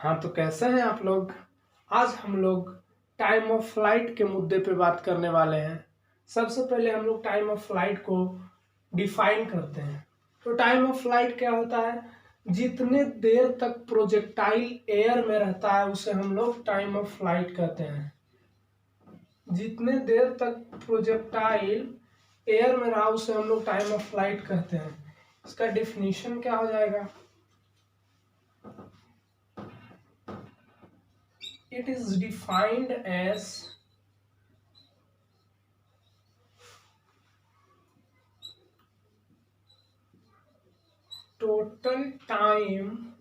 हाँ, तो कैसे हैं आप लोग। आज हम लोग टाइम ऑफ फ्लाइट के मुद्दे पे बात करने वाले हैं। सबसे पहले हम लोग टाइम ऑफ फ्लाइट को डिफाइन करते हैं। तो टाइम ऑफ फ्लाइट क्या होता है? जितने देर तक प्रोजेक्टाइल एयर में रहता है उसे हम लोग टाइम ऑफ फ्लाइट कहते हैं। जितने देर तक प्रोजेक्टाइल एयर में रहा उसे हम लोग टाइम ऑफ फ्लाइट कहते हैं। इसका डेफिनेशन क्या हो जाएगा? It is defined as total time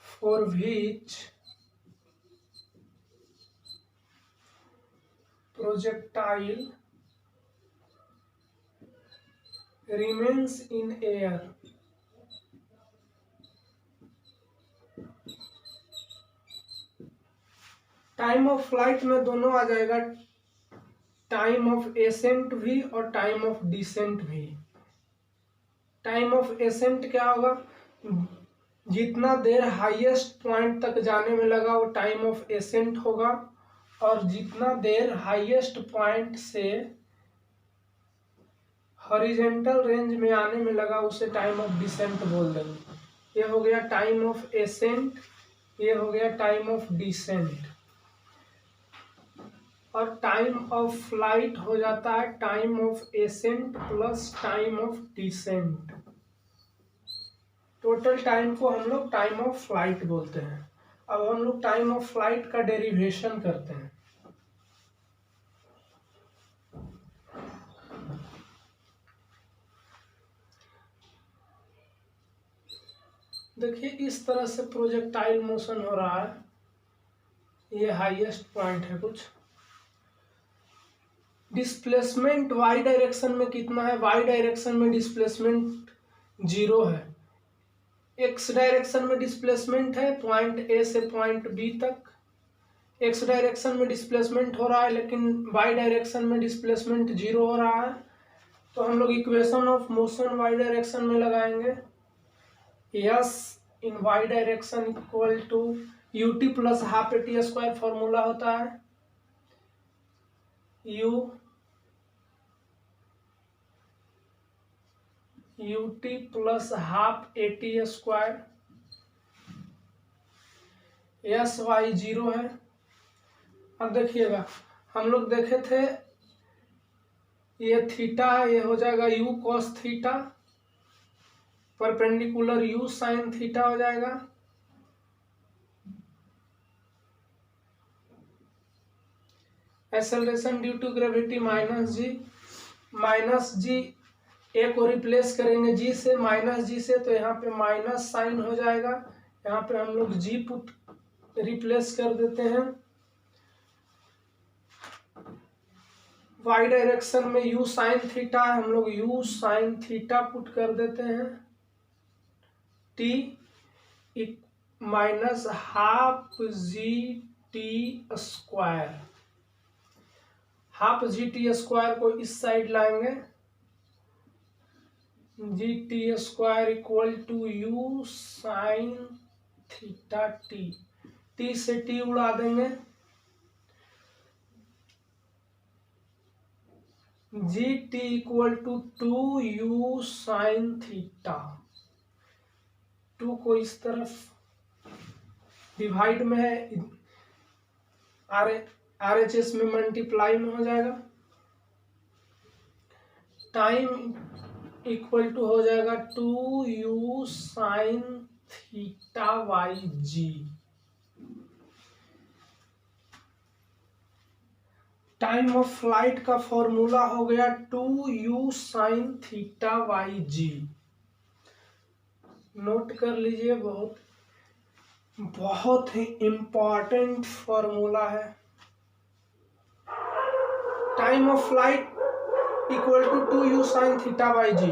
for which projectile remains in air. Time of flight में दोनों आ जाएगा, टाइम ऑफ एसेंट भी और टाइम ऑफ डिसेंट भी। टाइम ऑफ एसेंट क्या होगा? जितना देर हाईएस्ट पॉइंट तक जाने में लगा वो टाइम ऑफ एसेंट होगा, और जितना देर हाईएस्ट पॉइंट से हॉरिजेंटल रेंज में आने में लगा उसे टाइम ऑफ डिसेंट बोल देंगे। ये हो गया टाइम ऑफ एसेंट, ये हो गया टाइम ऑफ डिसेंट। और टाइम ऑफ फ्लाइट हो जाता है time of ascent plus time of descent. Total time को हम लोग टाइम ऑफ फ्लाइट बोलते हैं। अब हम लोग टाइम ऑफ फ्लाइट का डेरिवेशन करते हैं। देखिए, इस तरह से प्रोजेक्टाइल मोशन हो रहा है। ये हाईएस्ट पॉइंट है कुछ। डिस्प्लेसमेंट वाई डायरेक्शन में कितना है? वाई डायरेक्शन में डिस्प्लेसमेंट 0 है। एक्स डायरेक्शन में डिस्प्लेसमेंट है पॉइंट ए से पॉइंट बी तक। एक्स डायरेक्शन में डिस्प्लेसमेंट हो रहा है, लेकिन वाई डायरेक्शन में डिस्प्लेसमेंट 0 हो रहा है। तो हम लोग equation of motion Y direction में लगाएंगे। S in Y direction equal to ut plus half AT square formula होता है। ut plus half AT square. S Y 0 है। अब देखिएगा, हम लोग देखे थे ये थीटा है, ये हो जाएगा u cos theta, perpendicular u sin theta हो जाएगा। Acceleration due to gravity minus g a को रिप्लेस करेंगे जी से, माइनस जी से, तो यहाँ पे माइनस साइन हो जाएगा। यहाँ पे हम लोग जी पुट रिप्लेस कर देते हैं। वाई डायरेक्शन में u साइन थीटा है, हम लोग u साइन थीटा पुट कर देते हैं। t minus half G T square. Half G T square को इस साइड लाएंगे। G T square equal to U sine theta T. T से टी उड़ा देंगे। G T equal to 2u sine theta. 2 को इस तरफ डिवाइड में है, RHS में मल्टीप्लाई में हो जाएगा। टाइम इक्वल टू हो जाएगा 2u sine theta by g. Time of flight का फॉर्मूला हो गया 2u sine theta by g. Note कर लीजिए, बहुत ही इंपॉर्टेंट फॉर्मूला है। Time of flight equal to 2u sine theta by g.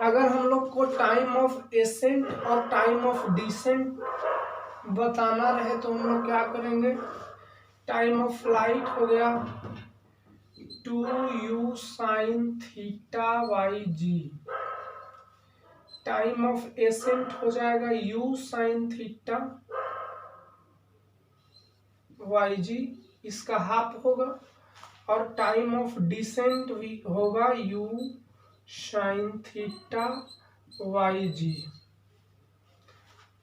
अगर हम लोग को टाइम ऑफ एसेंट और टाइम ऑफ डिसेंट बताना रहे तो हम लोग क्या करेंगे? टाइम ऑफ फ्लाइट हो गया 2u sine theta by ji. Time of ascent हो जाएगा u sine theta by G, इसका हाफ होगा, और टाइम ऑफ डिसेंट भी होगा u साइन थीटा वाई जी।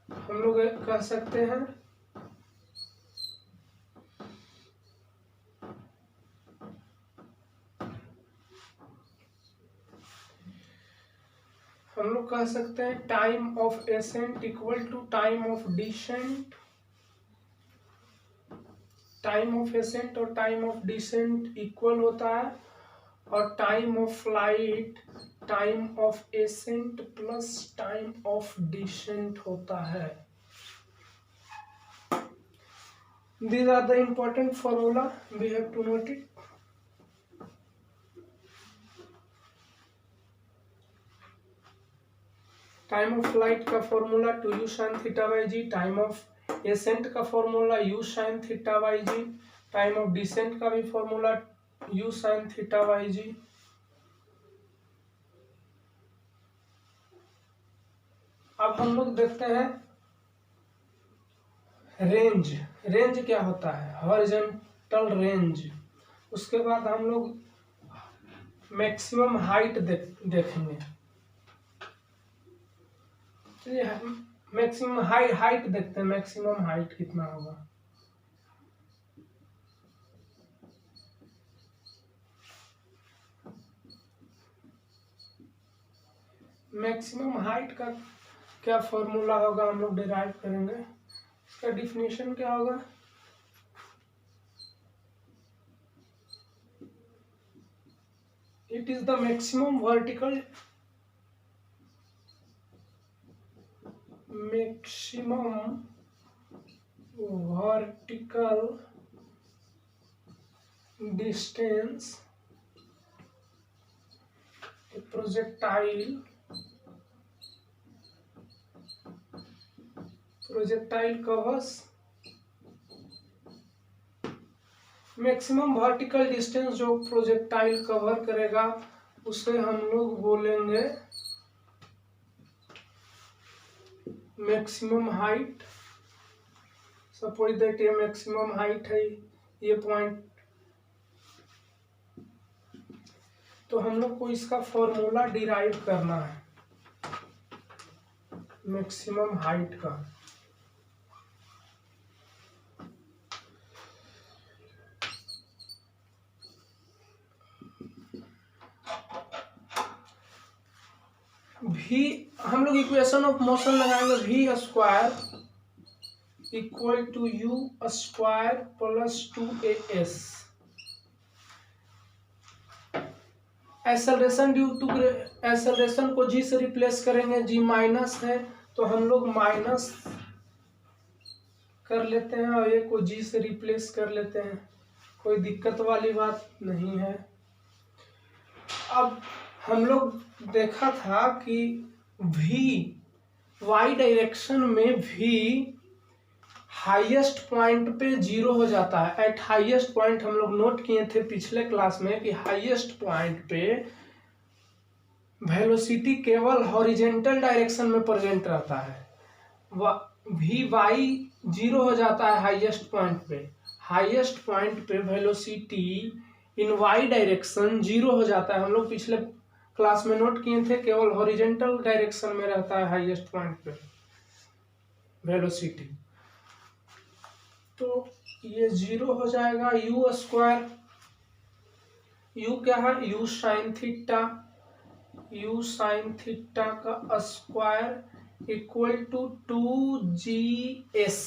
हम लोग कह सकते हैं time of ascent equal to time of descent. Time of ascent और टाइम ऑफ डिसेंट इक्वल होता है, और time of flight time of ascent plus time of descent होता है। These are the important formula, we have to note it. Time of flight का formula 2u sin theta by ji, time of ascent का formula u sin theta by ji, time of descent का भी formula u sin theta by g. अब हम लोग देखते हैं range. Range क्या होता है? Horizontal range. उसके बाद हम लोग मैक्सिमम हाइट देखेंगे। चलिए मैक्सिमम हाइट देखते हैं, मैक्सिमम हाइट कितना होगा। मैक्सिमम हाइट का क्या फॉर्मूला होगा, हम लोग डिराइव करेंगे। इसका डिफिनेशन क्या होगा? It is the maximum vertical distance projectile covers. Maximum vertical distance जो प्रोजेक्टाइल कवर करेगा उसे हम लोग बोलेंगे मैक्सिमम हाइट। सपोज दैट ये मैक्सिमम हाइट है, ये पॉइंट, तो हम लोग को इसका फॉर्मूला डिराइव करना है मैक्सिमम हाइट का। भी हम लोग इक्वेशन ऑफ मोशन लगाएंगे, v square equal to u square plus 2as। Acceleration due to acceleration को g से रिप्लेस करेंगे, g माइनस है तो हम लोग माइनस कर लेते हैं, और ये को g से रिप्लेस कर लेते हैं, कोई दिक्कत वाली बात नहीं है। अब हम लोग देखा था कि v y डायरेक्शन में v हाईएस्ट पॉइंट पे 0 हो जाता है। एट हाईएस्ट पॉइंट हम लोग नोट किए थे पिछले क्लास में कि हाईएस्ट पॉइंट पे वेलोसिटी केवल हॉरिजेंटल डायरेक्शन में प्रेजेंट रहता है। वी वाई 0 हो जाता है हाईएस्ट पॉइंट पे। हाईएस्ट पॉइंट पे वेलोसिटी इन वाई डायरेक्शन 0 हो जाता है। हम लोग पिछले क्लास में नोट किए थे केवल हॉरिजेंटल डायरेक्शन में रहता है हाईएस्ट पॉइंट पे वेलोसिटी। तो ये 0 हो जाएगा। यू स्क्वायर, यू क्या है? U sine theta, u sine theta का square equal to 2g's।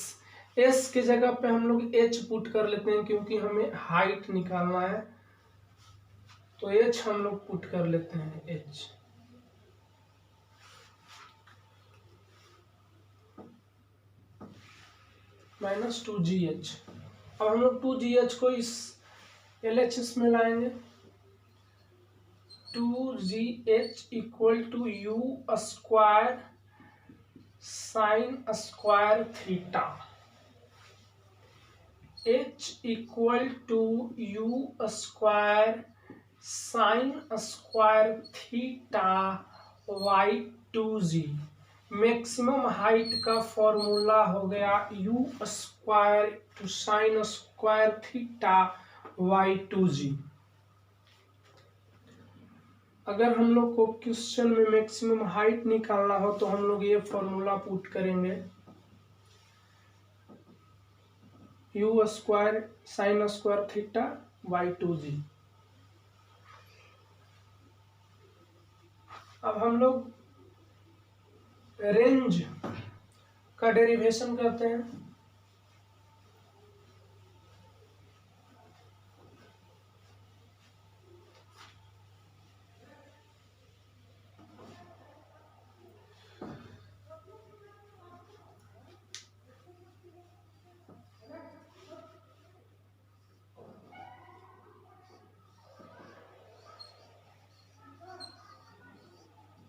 s की जगह पे हम लोग h पुट कर लेते हैं क्योंकि हमें हाइट निकालना है, तो h हम लोग पुट कर लेते हैं h। Minus 2gh। अब हम लोग 2gh को इस LHS में लाएंगे। 2gh equal to U square sine square theta, h equal to U square sine square theta y2z। Maximum height का फॉर्मूला हो गया you square to sine square theta y2z। अगर हम लोग को क्वेश्चन में मैक्सिमम हाइट निकालना हो तो हम लोग ये फॉर्मूला पुट करेंगे, you square sine square theta y2z। अब हम लोग रेंज का डेरिवेशन करते हैं।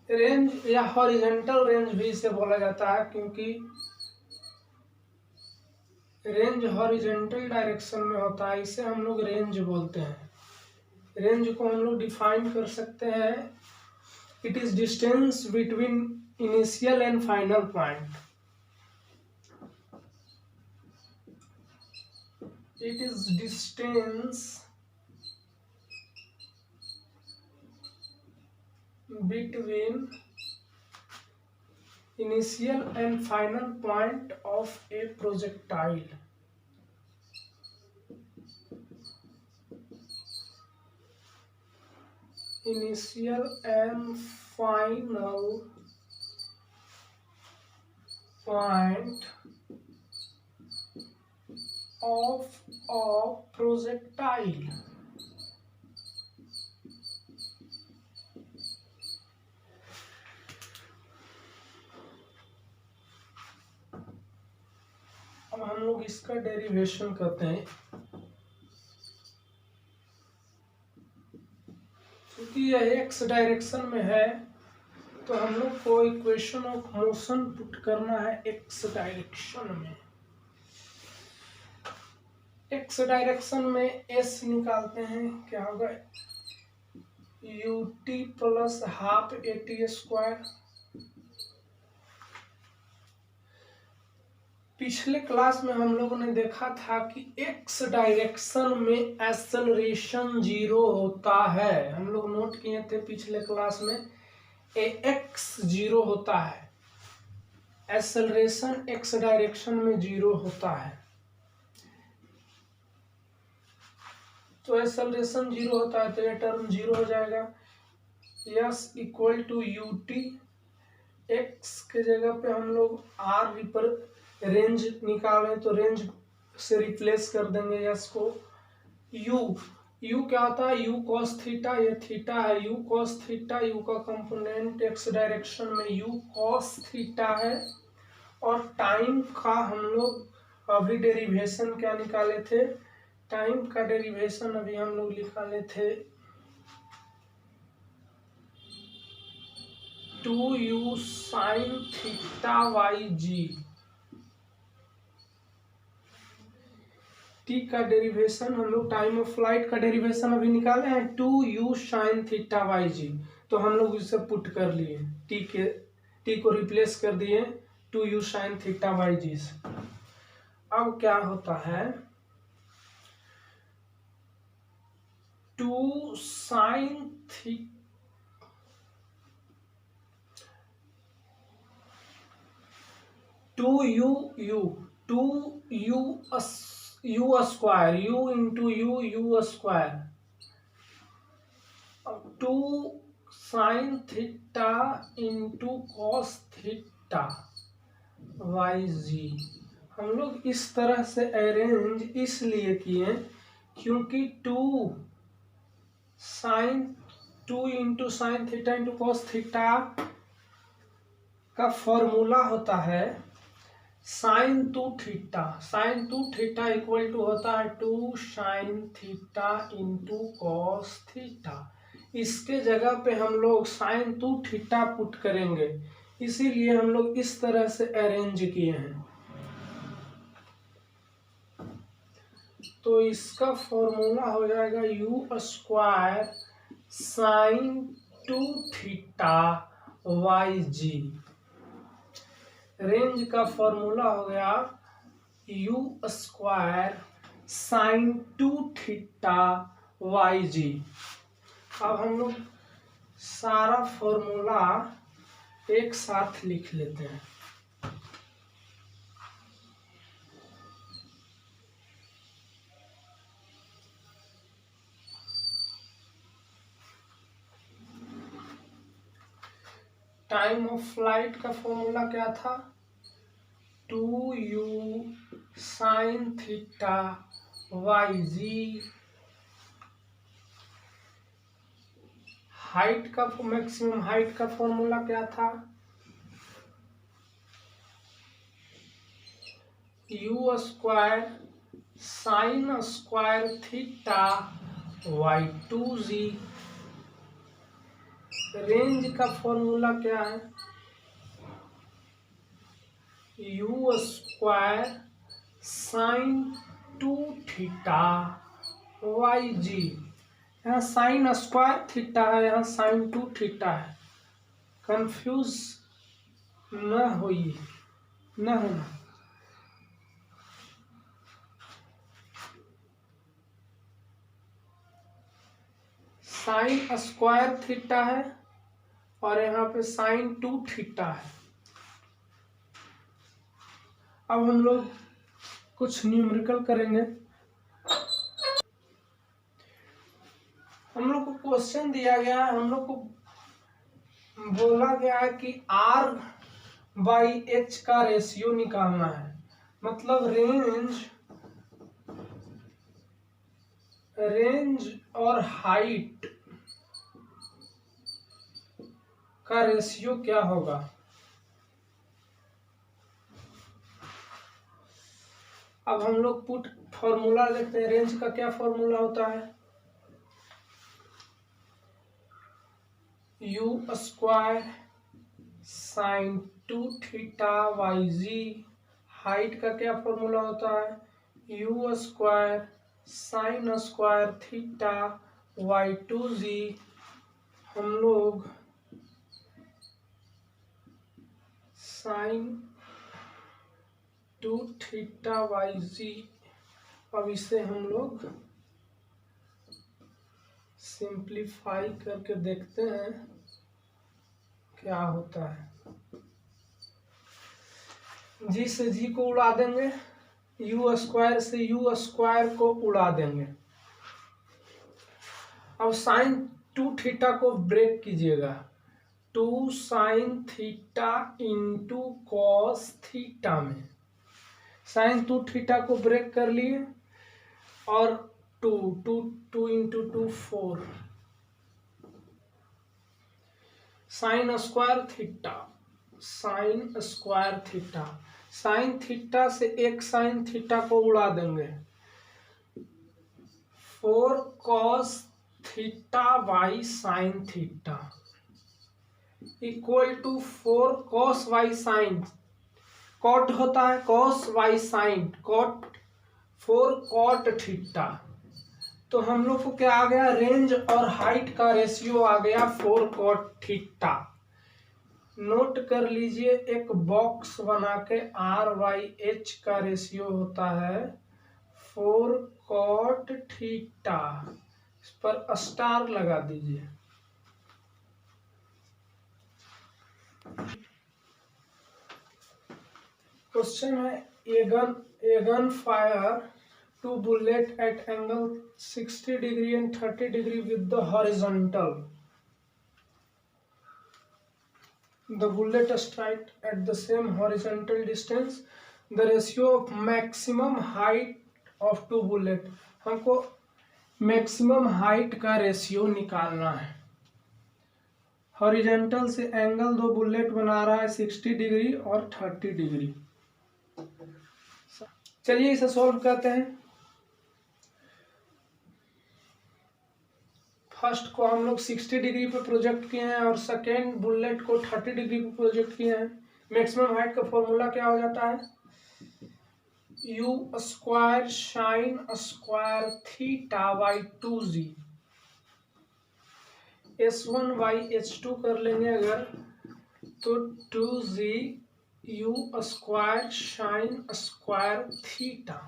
रेंज या हॉरिजॉन्टल रेंज भी इसे बोला जाता है, क्योंकि रेंज हॉरिजॉन्टल डायरेक्शन में होता है, इसे हम लोग रेंज बोलते हैं। रेंज को हम लोग डिफाइन कर सकते हैं, it is distance between initial and final point. It is distance between initial and final point of a projectile। Initial and final point of a projectile। अब हम लोग इसका डेरिवेशन करते हैं। क्योंकि यह एक्स डायरेक्शन में है तो हम लोग को इक्वेशन ऑफ मोशन पुट करना है एक्स डायरेक्शन में। एक्स डायरेक्शन में एस निकालते हैं, क्या होगा, U T plus half A T square. पिछले क्लास में हम लोगों ने देखा था कि एक्स डायरेक्शन में एक्सेलरेशन 0 होता है। हम लोग नोट किए थे पिछले क्लास में, एक्स 0 होता है, एक्सेलरेशन एक्स डायरेक्शन में 0 होता है। तो एक्सेलरेशन 0 होता है तो यह टर्म 0 हो जाएगा। S equal to U T, X के जगह पे हम लोग आर पर रेंज निकाल रहे हैं तो रेंज से रिप्लेस कर देंगे यस को। यू क्या होता है, यू कॉस थीटा, ये थीटा है, यू कॉस थीटा, यू का कंपोनेंट एक्स डायरेक्शन में यू कॉस थीटा है। और टाइम का हम लोग अभी डेरिवेशन क्या निकाले थे, टाइम का डेरिवेशन अभी हम लोग निकाले थे 2u sine theta by ji. T का डेरिवेशन हम लोग टाइम ऑफ फ्लाइट का डेरिवेशन अभी निकाले हैं 2u साइन थीटा वाई जी। तो हम लोग इसे पुट कर लिए, टी को रिप्लेस कर दिए 2u साइन थीटा वाई जी से। अब क्या होता है, 2 sine theta 2u square, u into u square, 2 sine theta into cos theta by जी। हम लोग इस तरह से अरेंज इसलिए किए क्योंकि 2 into sine theta into cos theta का फॉर्मूला होता है sine 2 theta. Sine 2 theta equal to होता है 2 sine theta into cos theta. इसके जगह पे हम लोग साइन 2 थीटा पुट करेंगे, इसीलिए हम लोग इस तरह से अरेंज किए हैं। तो इसका फॉर्मूला हो जाएगा u square sine 2 theta by g. Range का फॉर्मूला हो गया you square sine 2 theta by g. अब हम लोग सारा फॉर्मूला एक साथ लिख लेते हैं। टाइम ऑफ फ्लाइट का फॉर्मूला क्या था? 2u sine theta by ji. Height का मैक्सिमम हाइट का फॉर्मूला क्या था? U square sine square theta by 2g। Range का फॉर्मूला क्या है? You square sine 2 theta by g. यहाँ साइन स्क्वायर थीटा है, यहाँ साइन 2 थीटा है, कंफ्यूज न होना। साइन स्क्वायर थीटा है और यहाँ पे साइन 2 थीटा है। अब हम लोग कुछ न्यूमेरिकल करेंगे। हम लोग को क्वेश्चन दिया गया है, हम लोग को बोला गया है कि R बाई H का रेशियो निकालना है। मतलब रेंज और हाइट का रेशियो क्या होगा? अब हम लोग पुट फॉर्मूला देखते हैं। रेंज का क्या फॉर्मूला होता है? You square sine 2 theta by ji. Height का क्या फॉर्मूला होता है? You square sine square theta by 2g। हम लोग साइन 2 थीटा वाई जी, अब इसे हम लोग सिंप्लीफाई करके देखते हैं क्या होता है। जी से जी को उड़ा देंगे, यू स्क्वायर से यू स्क्वायर को उड़ा देंगे। अब साइन 2 थीटा को ब्रेक कीजिएगा। 2 sine theta into cos theta में साइन 2 थीटा को ब्रेक कर लिए और 2 into 2 4 sine square theta sine theta से एक साइन थीटा को उड़ा देंगे। 4 cos theta by sine theta equal to 4 cos by sine. Cot होता है cos by sine, cot 4 cot theta. तो हम लोग को क्या आ गया? रेंज और हाइट का रेशियो आ गया 4 कॉट थीटा। नोट कर लीजिए, एक बॉक्स बना के R/H का रेशियो होता है 4 कॉट थीटा। इस पर स्टार लगा दीजिए। क्वेश्चन है a gun fire 2 bullet at angle 60 degree and 30 degree with the horizontal. The bullet strike at the same horizontal distance. The ratio of maximum height of 2 bullet. हमको maximum height का ratio निकालना है। Horizontal से angle 2 bullet बना रहा है 60 degree और 30 degree. चलिए इसे सॉल्व करते हैं। फर्स्ट को हम लोग 60 डिग्री पे प्रोजेक्ट किए हैं और सेकेंड बुलेट को 30 डिग्री पे प्रोजेक्ट किए हैं। मैक्सिमम हाइट का फॉर्मूला क्या हो जाता है? You square sine square theta by 2g। S1/H2 कर लेंगे अगर तो 2g u square sine square theta,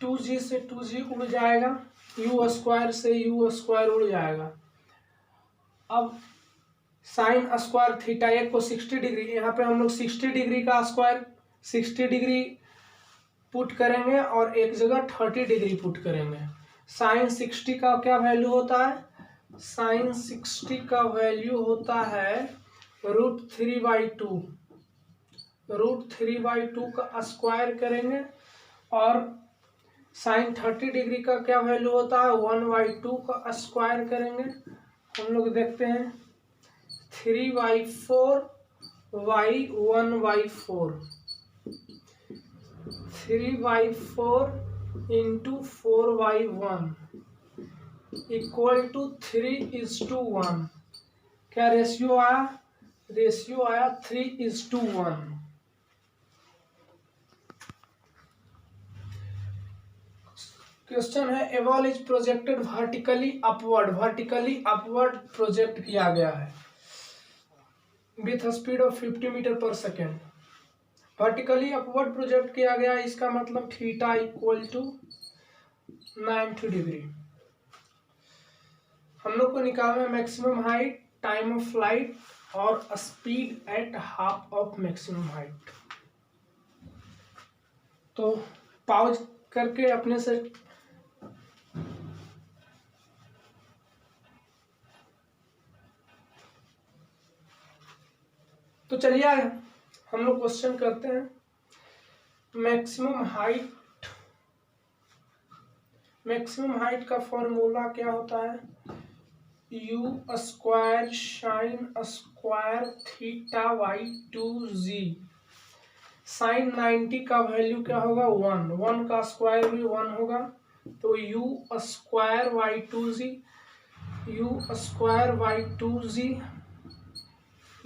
2g से 2g उड़ जाएगा, u स्क्वायर से u स्क्वायर उड़ जाएगा। अब साइन स्क्वायर थीटा, एक को 60 डिग्री, यहाँ पे हम लोग 60 डिग्री का स्क्वायर 60 डिग्री पुट करेंगे और एक जगह 30 डिग्री पुट करेंगे। साइन 60 का क्या वैल्यू होता है? साइन 60 का वैल्यू होता है √3/2। √3/2 का स्क्वायर करेंगे और साइन 30 डिग्री का क्या वैल्यू होता है? 1/2 का स्क्वायर करेंगे। हम लोग देखते हैं 3/4 y 1/4, 3/4 इंटू 4/1 इक्वल टू 3:1। क्या रेशियो आया? रेशियो आया 3:1। क्वेश्चन है a ball is projected vertically upward, vertically upward project किया गया है विथ स्पीड ऑफ 50 मीटर पर सेकेंड। वर्टिकली अपवर्ड प्रोजेक्ट किया गया, इसका मतलब थीटा इक्वल टू 90 डिग्री। हम लोग को निकालना है maximum height, time of flight और speed at half of maximum height. तो पॉज करके अपने से तो चलिए हम लोग क्वेश्चन करते हैं। मैक्सिमम हाइट का फॉर्मूला क्या होता है? u square sine square theta by 2g। Sine 90 का वैल्यू क्या होगा? 1 का स्क्वायर भी 1 होगा, तो u square by 2g, u square by 2g,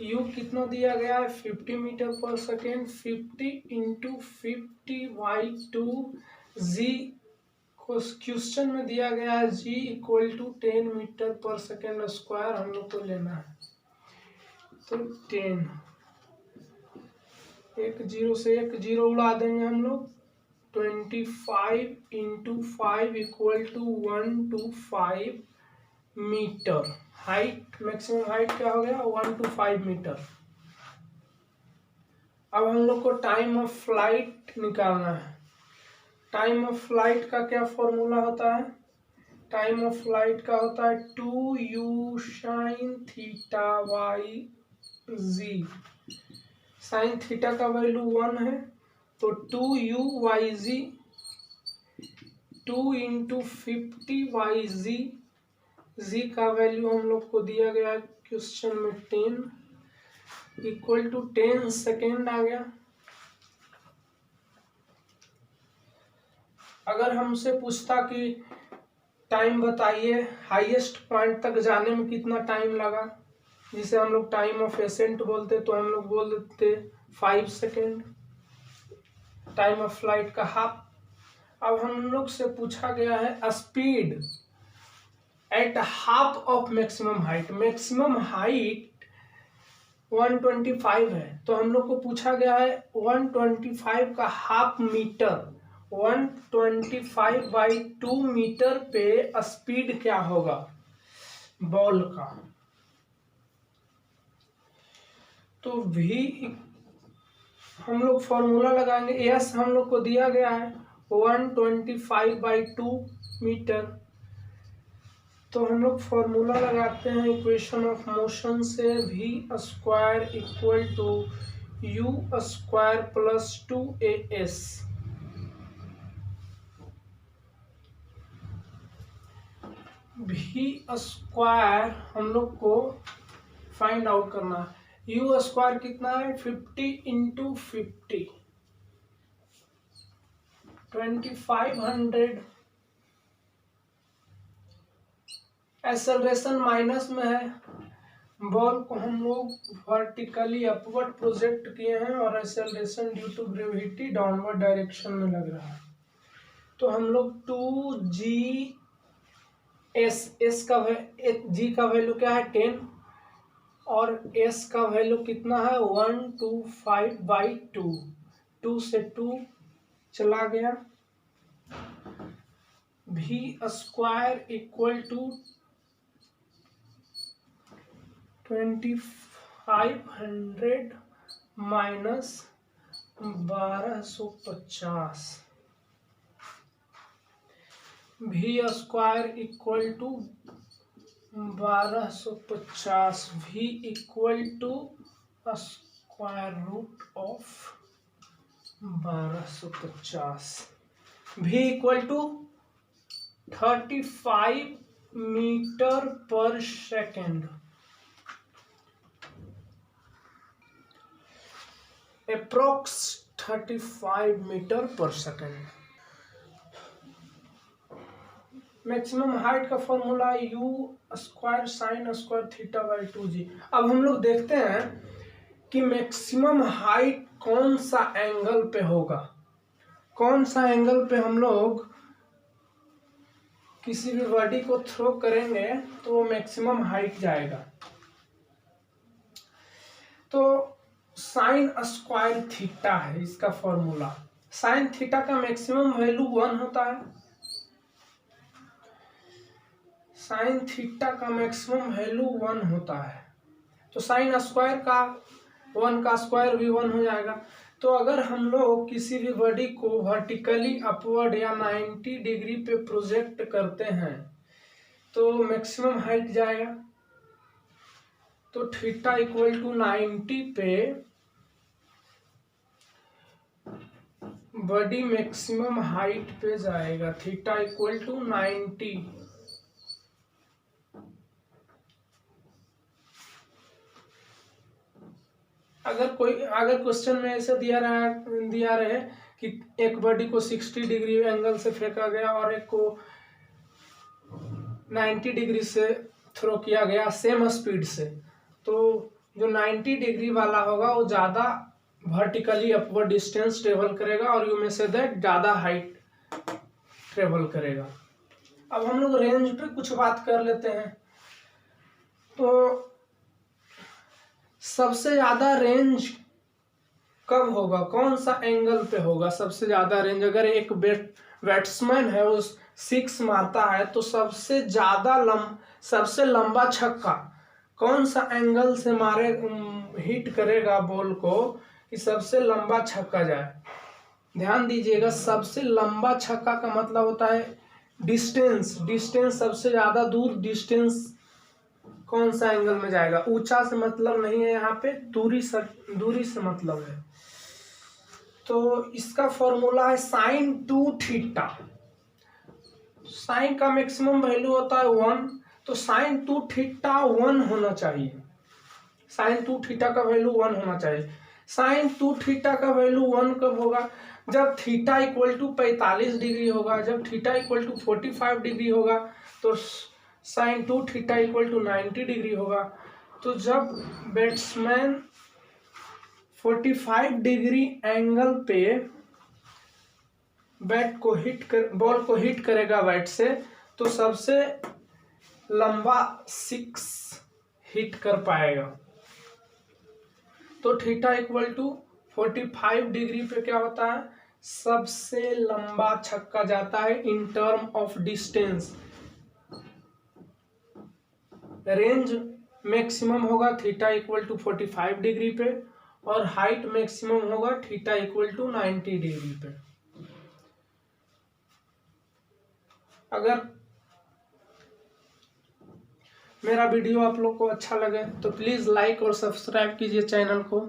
u कितना दिया गया है? 50 मीटर पर सेकेंड, 50 इंटू 50/2, g को क्वेश्चन में दिया गया है g इक्वल टू 10 मीटर पर सेकेंड स्क्वायर हम लोग को लेना है। तो 10, एक जीरो से एक जीरो उड़ा देंगे हम लोग, 25 into 5 equal to 125 metre. Height, maximum height क्या हो गया? 125 मीटर। अब हम लोग को टाइम ऑफ फ्लाइट निकालना है। टाइम ऑफ फ्लाइट का क्या फॉर्मूला होता है? टाइम ऑफ फ्लाइट का होता है 2u sine theta by G. Sine theta का वैल्यू 1 है, तो 2u/g, 2 इंटू 50/g, जी का वैल्यू हम लोग को दिया गया क्वेश्चन में 10 इक्वल टू 10 सेकेंड आ गया। अगर हमसे पूछता कि टाइम बताइए हाईएस्ट पॉइंट तक जाने में कितना टाइम लगा, जिसे हम लोग टाइम ऑफ एसेंट बोलते, तो हम लोग बोल देते 5 सेकेंड, टाइम ऑफ फ्लाइट का हाफ। अब हम लोग से पूछा गया है speed at half of maximum height. Maximum height 125 है, तो हम लोग को पूछा गया है 125 का हाफ मीटर, 125/2 मीटर पे स्पीड क्या होगा बॉल का। तो v हम लोग फॉर्मूला लगाएंगे, एस हम लोग को दिया गया है 125/2 मीटर, तो हम लोग फॉर्मूला लगाते हैं इक्वेशन ऑफ मोशन से, v square equal to u square plus 2as। v square हम लोग को फाइंड आउट करना है। u स्क्वायर कितना है? 50 इंटू 50, 2500। एक्सेलरेशन माइनस में है, बॉल को हम लोग वर्टिकली अपवर्ड प्रोजेक्ट किए हैं और acceleration due to gravity downward direction में लग रहा है। तो हम लोग 2g एस का जी का वैल्यू क्या है 10 और एस का वैल्यू कितना है 125/2, 2 से 2 चला गया। v square equal to 2500 minus 1250। v square equal to 1250, v equal to square root of 1250, v equal to 35 metre पर सेकेंड, अप्रोक्स 35 मीटर पर सेकेंड। मैक्सिमम हाइट का formula u square sine square theta by 2g। अब हम लोग देखते हैं कि maximum height कौन सा एंगल पे होगा, कौन सा एंगल पे हम लोग किसी भी बॉडी को थ्रो करेंगे तो वो मैक्सिमम हाइट जाएगा। तो साइन स्क्वायर थीटा है इसका फॉर्मूला। साइन थीटा का मैक्सिमम वैल्यू 1 होता है, साइन थीटा का मैक्सिमम वैल्यू 1 होता है। तो साइन स्क्वायर का 1 का स्क्वायर भी 1 हो जाएगा। तो अगर हम लोग किसी भी बॉडी को वर्टिकली अपवर्ड या 90 डिग्री पे प्रोजेक्ट करते हैं तो मैक्सिमम हाइट जाएगा। तो थीटा इक्वल टू 90 पे बॉडी मैक्सिमम हाइट पे जाएगा, थीटा इक्वल टू 90। अगर क्वेश्चन में ऐसे दिया रहे कि एक बॉडी को 60 डिग्री एंगल से फेंका गया और एक को 90 डिग्री से थ्रो किया गया सेम स्पीड से, तो जो 90 डिग्री वाला होगा वो ज़्यादा वर्टिकली अपवर्ड डिस्टेंस ट्रेवल करेगा और यू में से दैट ज़्यादा हाइट ट्रेवल करेगा। अब हम लोग रेंज पे कुछ बात कर लेते हैं। तो सबसे ज़्यादा रेंज कब होगा, कौन सा एंगल पे होगा सबसे ज़्यादा रेंज? अगर एक बैट्समैन है वो 6 मारता है तो सबसे लंबा छक्का कौन सा एंगल से मारे हिट करेगा बॉल को कि सबसे लंबा छक्का जाए? ध्यान दीजिएगा, सबसे लंबा छक्का का मतलब होता है डिस्टेंस सबसे ज़्यादा दूर डिस्टेंस कौन सा एंगल में जाएगा। ऊंचा से मतलब नहीं है, यहाँ पे दूरी से मतलब है। तो इसका फॉर्मूला है साइन 2 थीटा। साइन का मैक्सिमम वैल्यू होता है 1, तो साइन 2 थीटा 1 होना चाहिए। साइन 2 थीटा का वैल्यू 1 होना चाहिए। साइन 2 थीटा का वैल्यू 1 कब होगा? जब थीटा इक्वल टू 45 डिग्री होगा, जब थीटा इक्वल टू 45 डिग्री होगा तो sine 2 theta equal to 90 degree होगा। तो जब बैट्समैन 45 डिग्री एंगल पे बॉल को हिट करेगा बैट से, तो सबसे लंबा 6 हिट कर पाएगा। तो थीटा इक्वल टू 45 डिग्री पे क्या होता है? सबसे लंबा छक्का जाता है in term of distance. Range maximum होगा थीटा इक्वल टू 45 डिग्री पे और हाइट मैक्सिमम होगा थीटा इक्वल टू 90 डिग्री पे। अगर मेरा वीडियो आप लोग को अच्छा लगे तो प्लीज़ लाइक और सब्सक्राइब कीजिए चैनल को।